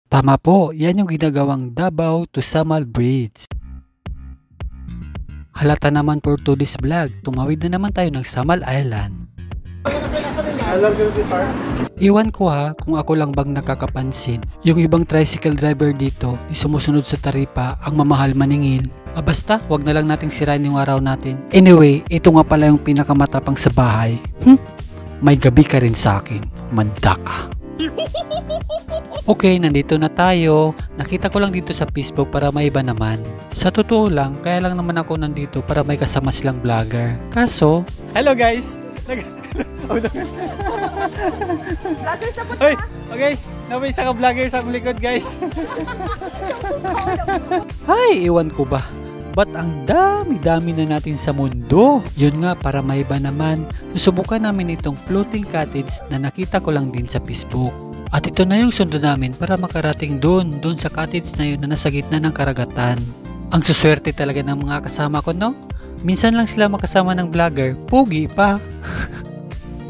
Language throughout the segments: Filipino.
Tama po, yan yung ginagawang Davao to Samal Bridge. Halata naman for today's vlog, tumawid na naman tayo ng Samal Island. Iwan ko ha kung ako lang bang nakakapansin. Yung ibang tricycle driver dito, di sumusunod sa taripa, ang mamahal maningil. Basta, wag na lang nating sirain yung araw natin. Anyway, ito nga pala yung pinakamatapang sa bahay. May gabi ka rin sa akin, manda ka. Okay, nandito na tayo. Nakita ko lang dito sa Facebook para may iba naman. Sa totoo lang, kaya lang naman ako nandito para may kasama silang vlogger. Kaso, hello guys! Vlogger sa puta. Hoy, oh guys, may isa ka vlogger sa likod guys. Ay, iwan ko ba? Ba't ang dami-dami na natin sa mundo? Yun nga, para may iba naman, susubukan namin itong floating cottage na nakita ko lang din sa Facebook. At ito na yung sundo namin para makarating doon sa cottage na yun na nasa gitna ng karagatan. Ang suswerte talaga ng mga kasama ko, no? Minsan lang sila makasama ng vlogger, pogi pa.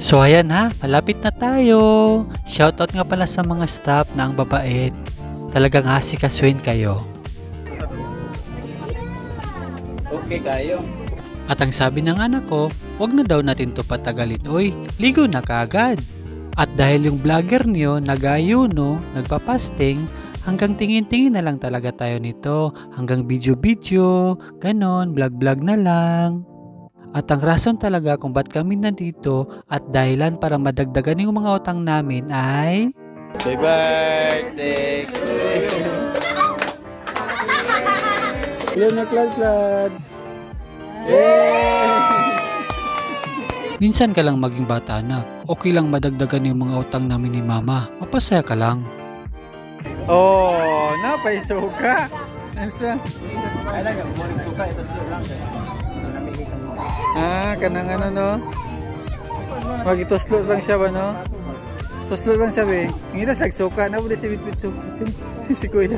So ayan ha, malapit na tayo. Shoutout nga pala sa mga staff na ang babait. Talagang asikasuhin kayo. Okay kayo. At ang sabi ng anak ko, wag na daw natin to patagalin. Uy, ligo na kaagad. At dahil yung vlogger niyo nag-ayuno, nagpapasting, hanggang tingin-tingin na lang talaga tayo nito. Hanggang video-video, ganon, vlog-vlog na lang. At ang rason talaga kung ba't kami nandito at dahilan para madagdagan yung mga utang namin ay... Happy birthday to you. Hello na klad-klad. Minsan ka lang maging bata anak. Okay lang madagdagan yung mga utang namin ni mama. Mapasaya ka lang. Oh, napaisuka. Nasa? Kailan yung morning suka, ito lang. Kanang ano no? Magitoslo lang siya ba no? Toslo lang siya be. Ngita sagsuka na po si Bitbit si Kuya.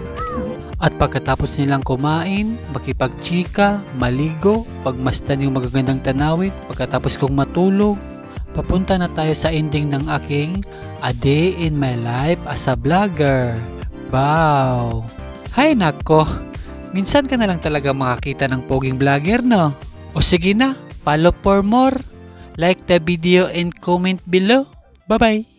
At pagkatapos nilang kumain, makipagchika, maligo, pagmasdan yung magagandang tanawin, pagkatapos kong matulog, papunta na tayo sa ending ng aking A Day in My Life as a Vlogger. Wow! Hay nako! Minsan ka na lang talaga makakita ng poging vlogger, no? O sige na, follow for more. Like the video and comment below. Bye-bye!